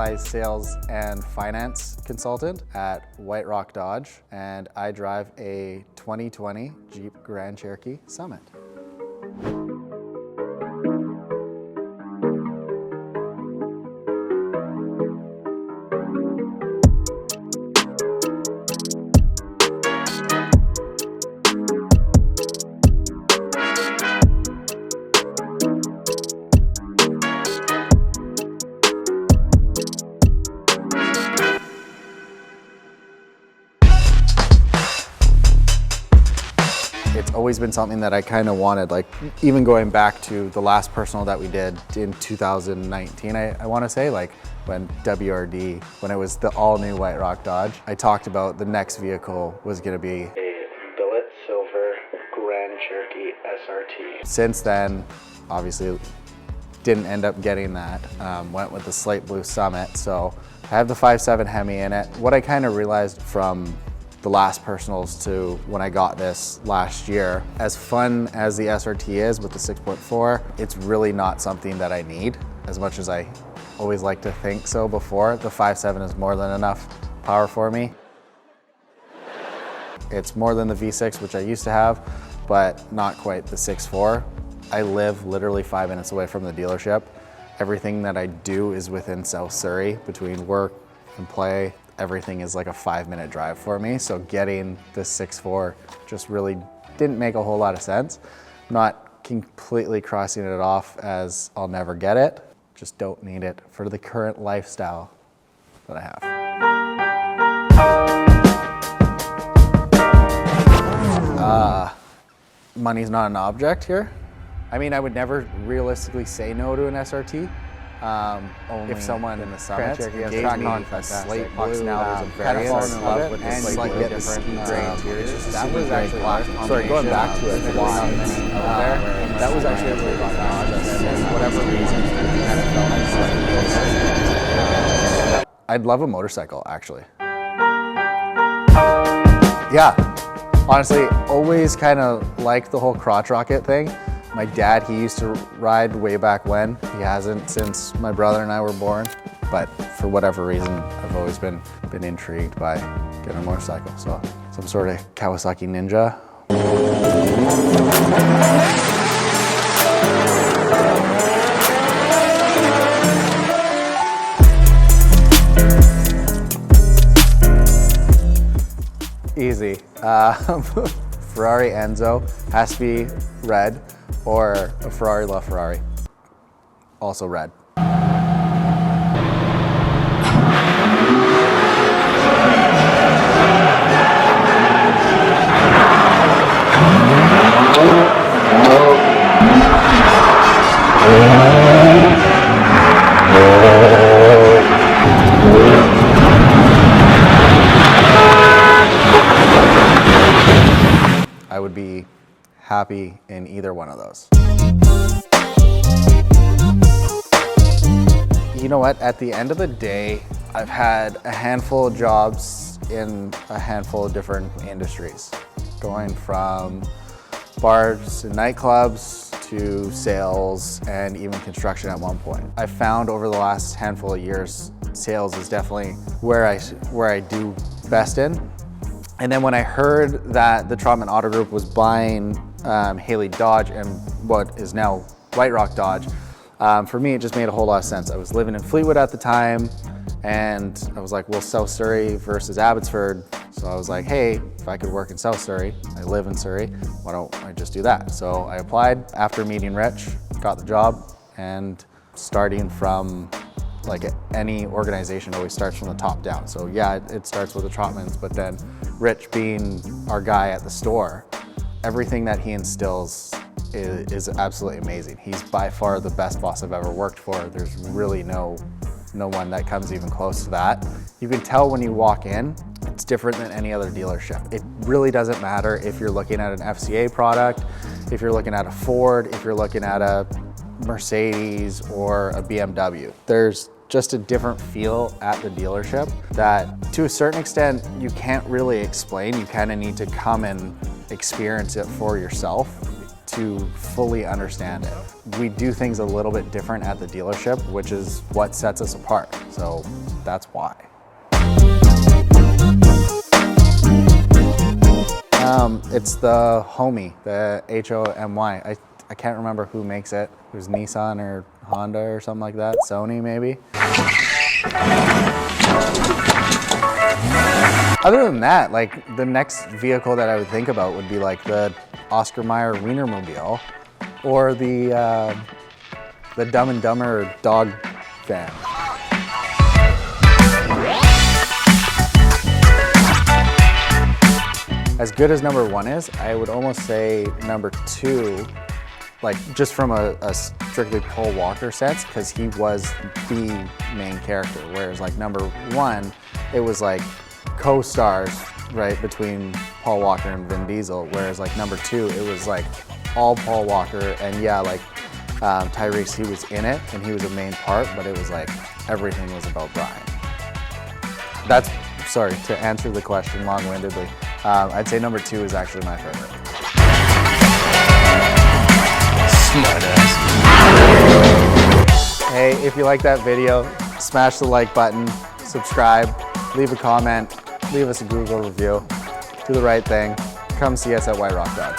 specialized sales and finance consultant at White Rock Dodge, and I drive a 2020 Jeep Grand Cherokee Summit. It's always been something that I kind of wanted, like even going back to the last personal that we did in 2019, I want to say, like when WRD, when it was the all new White Rock Dodge, I talked about the next vehicle was going to be a billet silver Grand Cherokee SRT. Since then, obviously didn't end up getting that, went with the Slate Blue Summit. So I have the 5.7 Hemi in it. What I kind of realized from the last personals to when I got this last year, as fun as the SRT is with the 6.4, it's really not something that I need, as much as I always like to think so before. The 5.7 is more than enough power for me. It's more than the V6, which I used to have, but not quite the 6.4. I live literally 5 minutes away from the dealership. Everything that I do is within South Surrey, between work and play. Everything is like a 5-minute drive for me. So getting the 6.4 just really didn't make a whole lot of sense. I'm not completely crossing it off as I'll never get it. Just don't need it for the current lifestyle that I have. Money's not an object here. I mean, I would never realistically say no to an SRT. If someone in the Summit gave me a Slate Blue, now there's a variant of it, and like get the ski gray interiors. That was actually sorry, going back to it, that was actually a really good Dodge. For whatever reason, kind of felt like I'd love a motorcycle, actually. Yeah, honestly, always kind of liked the whole crotch rocket thing. My dad, he used to ride way back when. He hasn't since my brother and I were born. But for whatever reason, I've always been intrigued by getting a motorcycle. So some sort of Kawasaki Ninja. Easy. Ferrari Enzo has to be red, or a Ferrari LaFerrari, also red. I would be happy in either one of those. You know what, at the end of the day, I've had a handful of jobs in a handful of different industries, going from bars and nightclubs to sales and even construction at one point. I found over the last handful of years, sales is definitely where I do best in. And then when I heard that the Trotman Auto Group was buying Haley Dodge and what is now White Rock Dodge, for me it just made a whole lot of sense. I was living in Fleetwood at the time, and I was like, well, South Surrey versus Abbotsford. So I was like, hey, if I could work in South Surrey, I live in Surrey, why don't I just do that? So I applied after meeting Rich, got the job, and starting from like any organization always starts from the top down. So yeah, it starts with the Trotmans, but then Rich being our guy at the store, everything that he instills is absolutely amazing. He's by far the best boss I've ever worked for. There's really no one that comes even close to that. You can tell when you walk in, it's different than any other dealership. It really doesn't matter if you're looking at an FCA product, if you're looking at a Ford, if you're looking at a Mercedes or a BMW. There's just a different feel at the dealership that to a certain extent you can't really explain. You kind of need to come and experience it for yourself to fully understand it. We do things a little bit different at the dealership, which is what sets us apart. So that's why. It's the Homey, the H-O-M-Y. I can't remember who makes it. It was Nissan or Honda or something like that. Sony maybe. Other than that, like the next vehicle that I would think about would be like the Oscar Mayer Wienermobile or the Dumb and Dumber dog van. As good as number one is, I would almost say number two, like just from a strictly Paul Walker sense, because he was the main character. Whereas like number one, it was like co-stars, right, between Paul Walker and Vin Diesel. Whereas like number two, it was like all Paul Walker, and yeah, like Tyrese, he was in it and he was a main part, but it was like everything was about Brian. That's, sorry, to answer the question long-windedly, I'd say number two is actually my favorite. Smartass. Hey, if you like that video, smash the like button, subscribe, leave a comment, leave us a Google review, do the right thing, come see us at White Rock Dog.